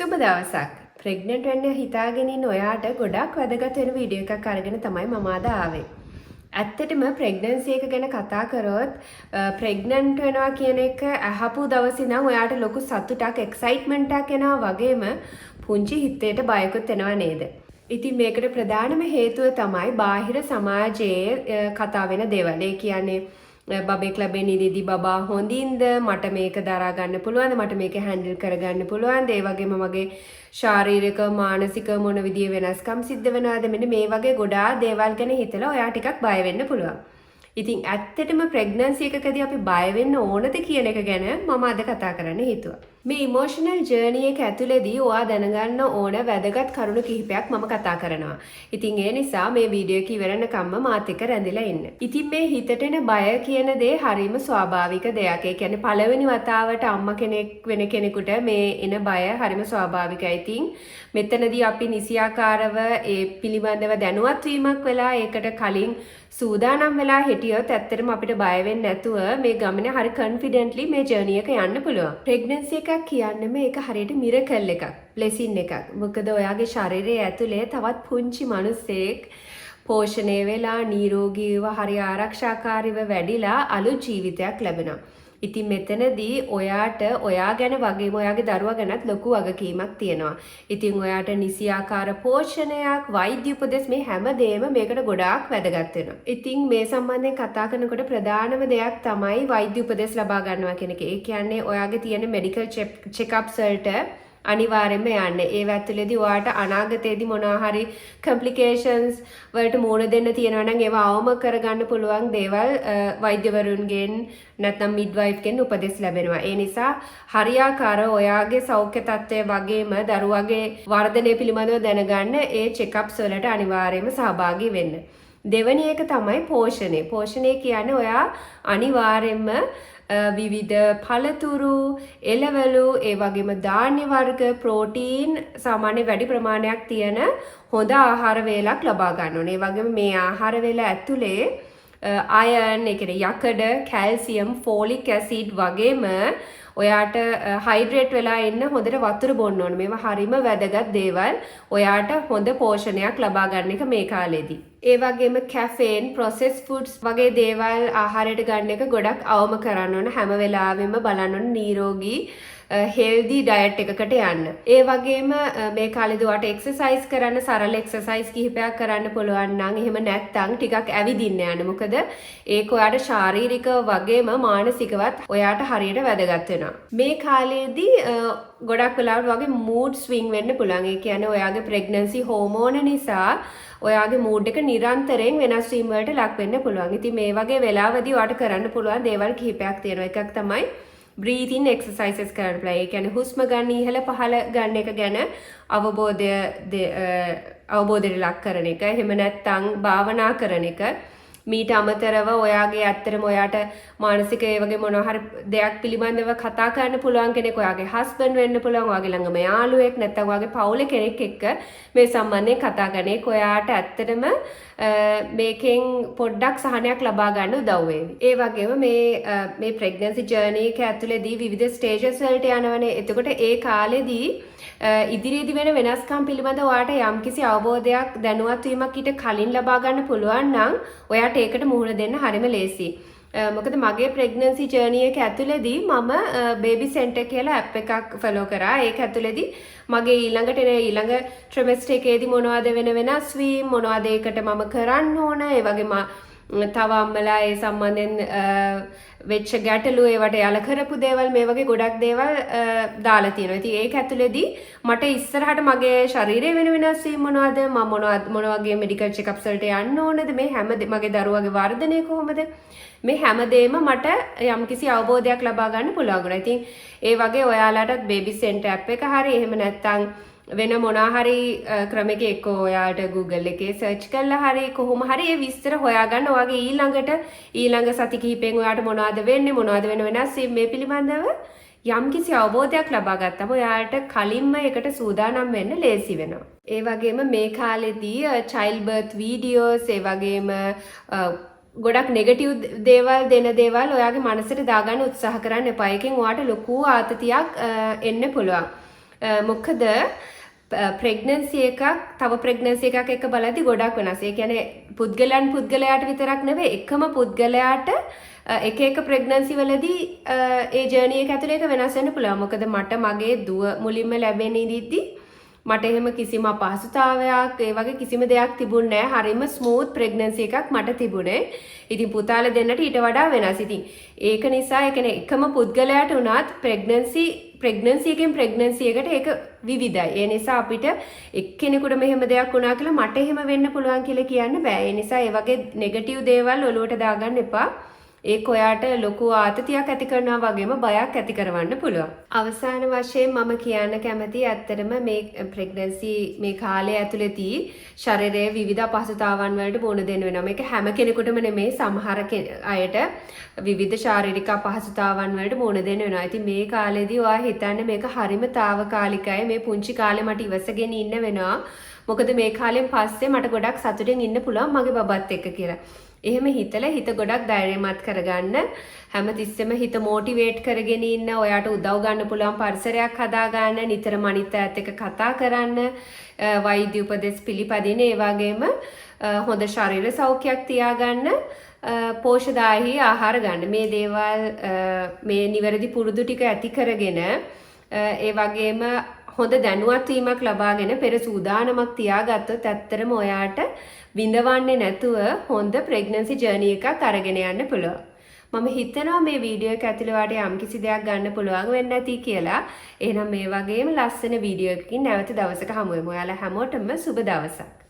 සුබ දවසක්. ප්‍රෙග්නන්ට් වෙන්න හිතාගෙන ඉන්න ඔයාට ගොඩක් වැදගත් වෙන වීඩියෝ එකක් අරගෙන තමයි මම අද ආවේ. ඇත්තටම ප්‍රෙග්නන්සි එක ගැන කතා කරොත් ප්‍රෙග්නන්ට් වෙනවා කියන එක අහපු දවසේ නම් ඔයාට ලොකු සතුටක් එක්සයිට්මන්ට් එකක් එනවා වගේම පුංචි හිතේට බයකුත් එනවා නේද? ඉතින් මේකට ප්‍රධානම හේතුව තමයි බාහිර සමාජයේ කතා වෙන දේවල්. ඒ කියන්නේ බබෙක් ලැබෙන ඉදදී බබා හොඳින්ද මට මේක දරා ගන්න පුළුවන්ද මට මේක හැන්ඩල් කරගන්න පුළුවන්ද ඒ වගේම මගේ ශාරීරික මානසික මොන විදිහේ වෙනස්කම් සිද්ධ වෙනවද මෙන්න මේ වගේ ගොඩාක් දේවල් ගැන හිතලා ඔයා ටිකක් බය වෙන්න පුළුවන්. ඉතින් ඇත්තටම ප්‍රෙග්නන්සි එකකදී අපි බය වෙන්න ඕනද කියන එක ගැන මම අද කතා කරන්න හිතුවා. මේ ඉමෝෂනල් ජර්නි එක ඇතුළේදී ඔයා දැනගන්න ඕන වැදගත් කරුණු කිහිපයක් මම කතා කරනවා. ඉතින් ඒ නිසා මේ වීඩියෝ එක ඉවරනකම්ම මාත් එක්ක රැඳිලා ඉන්න. ඉතින් මේ හිතට එන බය කියන දේ හරිම ස්වාභාවික දෙයක්. ඒ කියන්නේ පළවෙනි වතාවට අම්මා කෙනෙක් වෙන කෙනෙකුට මේ එන බය හරිම ස්වාභාවිකයි. ඉතින් මෙතනදී අපි නිසියාකාරව ඒ පිළිබඳව දැනුවත් වීමක් වෙලා ඒකට කලින් සූදානම් වෙලා හිටියොත් ඇත්තටම අපිට බය වෙන්නේ නැතුව මේ ගමනේ හරි කන්ෆිඩන්ට්ලි මේ ජර්නි එක යන්න පුළුවන්. ප්‍රෙග්නන්සි එකක් කියන්නේ මේක හරියට මිරකල් එකක්, බ්ලෙසින් එකක්. මොකද ඔයාගේ ශරීරයේ ඇතුලේ තවත් පුංචි මිනිස්සෙක් පෝෂණය වෙලා නිරෝගීව හරි ආරක්ෂාකාරීව වැඩිලා අලුත් ජීවිතයක් ලැබෙනවා. ඉතින් මෙතනදී ඔයාට ඔයා ගැන වගේම ඔයාගේ දරුවා ගැනත් ලොකු වගකීමක් තියෙනවා. ඉතින් ඔයාට නිසියාකාර පෝෂණයක්, වෛද්‍ය උපදෙස් මේ හැමදේම මේකට ගොඩාක් වැදගත් වෙනවා. ඉතින් මේ සම්බන්ධයෙන් කතා කරනකොට ප්‍රධානම දෙයක් තමයි වෛද්‍ය උපදෙස් ලබා ගන්නවා කියන එක. ඒ කියන්නේ ඔයාගේ තියෙන මෙඩිකල් චෙක්අප්ස් වලට අනිවාර්යෙන්ම යන්න. ඒ ඇතුළේදී ඔයාට අනාගතයේදී මොනවා හරි කොම්ප්ලිකේෂන්ස් වලට මුහුණ දෙන්න තියෙනවා නම් ඒවා අවම කරගන්න පුළුවන් දේවල් වෛද්‍යවරුන්ගෙන් නැත්නම් මිඩ්වයිෆ්ගෙන් උපදෙස් ලැබෙනවා. ඒ නිසා හරියාකාර ඔයාගේ සෞඛ්‍ය තත්ත්වය වගේම දරුවාගේ වර්ධනය පිළිබඳව දැනගන්න ඒ චෙක්අප්ස් වලට අනිවාර්යයෙන්ම සහභාගී වෙන්න. දෙවැනි එක තමයි පෝෂණය. පෝෂණය කියන්නේ ඔයා අනිවාර්යෙන්ම විවිධ පළතුරු, එළවලු, ඒ වගේම ධාන්‍ය වර්ග, ප්‍රෝටීන් සාමාන්‍ය වැඩි ප්‍රමාණයක් තියෙන හොඳ ආහාර වේලක් ලබා ගන්න ඕනේ. ඒ වගේම මේ ආහාර වේල ඇතුලේ අයර්න්, ඒ කියන්නේ යකඩ, කැල්සියම්, ෆෝලික් ඇසිඩ් වගේම ඔයාට හයිඩ්‍රේට් වෙලා ඉන්න හොඳට වතුර බොන්න ඕනේ. මේවා හරිම වැදගත් දේවල්. ඔයාට හොඳ පෝෂණයක් ලබා ගන්න එක මේ කාලේදී. ඒ වගේම කැෆේන්, ප්‍රොසෙස් ෆුඩ්ස් වගේ දේවල් ආහාරයට ගන්න එක ගොඩක් අවම කරන්න ඕන. හැම වෙලාවෙම බලන්න ඕන නිරෝගී හෙල්දි ඩයට් එකකට යන්න. ඒ වගේම මේ කාලේදී ඔයාට එක්සර්සයිස් කරන්න, සරල එක්සර්සයිස් කිහිපයක් කරන්න පුළුවන් නම් එහෙම නැත්නම් ටිකක් ඇවිදින්න යන්න. මොකද ඒක ඔයාට ශාරීරික වගේම මානසිකවත් ඔයාට හරියට වැදගත් වෙනවා. මේ කාලේදී ගොඩක් වෙලාවට වගේ මූඩ් ස්විං වෙන්න පුළුවන්. ඒ කියන්නේ ඔයාගේ ප්‍රෙග්නන්සි හෝමෝන නිසා ඔයාගේ මූඩ් එක නිරන්තරයෙන් වෙනස් වීම වලට ලක් වෙන්න පුළුවන්. ඉතින් මේ වගේ වෙලාවදී ඔයාට කරන්න පුළුවන් දේවල් කිහිපයක් තියෙනවා. එකක් තමයි breathing exercises කරන්න පුළුවන්. ඒ කියන්නේ හුස්ම ගන්න ඉහළ පහළ ගන්න එක ගැන අවබෝධයට ලක් කරන එක. එහෙම නැත්නම් භාවනා කරන එක. මීට අමතරව ඔයාගේ ඇත්තටම ඔයාට මානසික ඒ වගේ මොනවා හරි දෙයක් පිළිබඳව කතා කරන්න පුළුවන් කෙනෙක් ඔයාගේ හස්බන්ඩ් වෙන්න පුළුවන්, ඔයාගේ ළඟම යාළුවෙක් නැත්නම් ඔයාගේ පවුලේ කෙනෙක් එක්ක මේ සම්බන්ධයෙන් කතා කරන එක ඔයාට ඇත්තටම මේකෙන් පොඩ්ඩක් සහනයක් ලබා ගන්න උදව් වෙයි. ඒ වගේම මේ ප්‍රෙග්නන්සි ජර්නි එක ඇතුළේදී විවිධ ස්ටේජස් වලට යනවනේ. එතකොට ඒ කාලෙදී ඉදිරියේදී වෙන වෙනස්කම් පිළිබඳව ඔයාට යම්කිසි අවබෝධයක් දැනුවත් වීමක් ඊට කලින් ලබා ගන්න පුළුවන් නම් ඔයාට ඒකට මුහුණ දෙන්න හරිම ලේසියි. මොකද මගේ ප්‍රෙග්නන්සි ජර්නි එක ඇතුළේදී මම බේබි සෙන්ටර් කියලා ඇප් එකක් ෆලෝ කරා. ඒක ඇතුළේදී මගේ ඊළඟට එන ඊළඟ ට්‍රිමෙස්ටර් එකේදී මොනවද වෙන වෙනස් වීම, මොනවද ඒකට මම කරන්න ඕන, ඒ වගේම තව අම්මලා ඒ සම්බන්ධයෙන් වෙච්ච ගැටලු, ඒවට යාලා කරපු දේවල්, මේ වගේ ගොඩක් දේවල් දාලා තියෙනවා. ඉතින් ඒක ඇතුළේදී මට ඉස්සරහට මගේ ශරීරයේ වෙන වෙනස් වීම මොනවද, මම මොන වගේ මෙඩිකල් චෙක්අප්ස් වලට යන්න ඕනද, මේ හැම මගේ දරුවාගේ වර්ධනය කොහොමද, මේ හැමදේම මට යම්කිසි අවබෝධයක් ලබා ගන්න පුළුවන් වුණා. ඉතින් ඒ වගේ ඔයාලටත් බේබි සෙන්ටර් ඇප් එක හරි එහෙම නැත්නම් වෙන මොනවා හරි ක්‍රමයක එක්ක ඔයාට Google එකේ සර්ච් කරලා හරි කොහොම හරි ඒ විස්තර හොයාගන්න. ඔයාගේ ඊළඟ සති කිහිපෙන් ඔයාට මොනවද වෙන්නේ, මොනවද වෙන වෙනස් වීම මේ පිළිබඳව යම්කිසි අවබෝධයක් ලබා ගත්තම ඔයාට කලින්ම ඒකට සූදානම් වෙන්න ලේසි වෙනවා. ඒ වගේම මේ කාලෙදී child birth videos, ඒ වගේම ගොඩක් නෙගටිව් දේවල් දෙන දේවල් ඔයාගේ මනසට දාගන්න උත්සාහ කරන්න එපා. එකෙන් ඔයාට ලොකු ආතතියක් එන්න පුළුවන්. මොකද ප්‍රෙග්නන්සි එකක් තව ප්‍රෙග්නන්සි එකක් එක්ක බලද්දි ගොඩක් වෙනස්. ඒ කියන්නේ පුද්ගලයාට විතරක් නෙවෙයි එකම පුද්ගලයාට එක එක ප්‍රෙග්නන්සි වලදී ඒ ජර්නි එක ඇතුලේ එක වෙනස් වෙන්න පුළුවන්. මොකද මට මගේ දුව මුලින්ම ලැබෙන ඉඳිද්දි මට එහෙම කිසිම අපහසුතාවයක් ඒ වගේ කිසිම දෙයක් තිබුණේ නැහැ. හරිම ස්මූත් ප්‍රෙග්නන්සි එකක් මට තිබුණේ. ඉතින් පුතාලා දෙන්නට ඊට වඩා වෙනස්. ඉතින් ඒක නිසා ඒ කියන්නේ එකම පුද්ගලයාට උනත් ප්‍රෙග්නන්සි එකෙන් ප්‍රෙග්නන්සි එකට ඒක විවිධයි. ඒ නිසා අපිට එක්කෙනෙකුට මෙහෙම දෙයක් වුණා කියලා මට එහෙම වෙන්න පුළුවන් කියලා කියන්න බෑ. ඒ නිසා ඒ වගේ නෙගටිව් දේවල් ඔලුවට දාගන්න එපා. ඒක ඔයාට ලොකු ආතතියක් ඇති කරනවා වගේම බයක් ඇති කරවන්න පුළුවන්. අවසාන වශයෙන් මම කියන්න කැමති ඇත්තටම මේ ප්‍රෙග්නන්සි මේ කාලය ඇතුළතදී ශරීරයේ විවිධ අපහසුතාවන් වලට මුහුණ දෙන්න වෙනවා. මේක හැම කෙනෙකුටම නෙමෙයි සමහර අයට විවිධ ශාරීරික අපහසුතාවන් වලට මුහුණ දෙන්න වෙනවා. ඉතින් මේ කාලේදී ඔයා හිතන්නේ මේක හරිම తాවකාලිකයි. මේ පුංචි කාලේ මට ඉවසගෙන ඉන්න වෙනවා. මොකද මේ කාලෙන් පස්සේ මට ගොඩක් සතුටින් ඉන්න පුළුවන් මගේ බබත් එක්ක කියලා. එහෙම හිතලා හිත ගොඩක් ධෛර්යමත් කරගන්න හැමතිස්සෙම හිත මොටිවේට් කරගෙන ඉන්න ඔයාට උදව් ගන්න පුළුවන් පරිසරයක් හදාගන්න නිතරම අනිත් අයත් එක්ක කතා කරන්න වෛද්‍ය උපදෙස් පිළිපදින ඒ වගේම හොඳ ශරීර සෞඛ්‍යයක් තියාගන්න පෝෂදායී ආහාර ගන්න මේ දේවල් මේ නිවැරදි පුරුදු ටික ඇති කරගෙන ඒ වගේම හොඳ දැනුවත් වීමක් ලබාගෙන පෙර සූදානමක් තියාගත්තොත් ඇත්තටම ඔයාට විඳවන්නේ නැතුව හොඳ ප්‍රෙග්නන්සි ජර්නි එකක් අරගෙන යන්න පුළුවන්. මම හිතනවා මේ වීඩියෝ එක ඇතුළේ වාට යම්කිසි දෙයක් ගන්න පුළුවන් වෙන්න ඇති කියලා. එහෙනම් මේ වගේම ලස්සන වීඩියෝ එකකින් නැවත දවසක හමු වෙමු. ඔයාලා හැමෝටම සුබ දවසක්.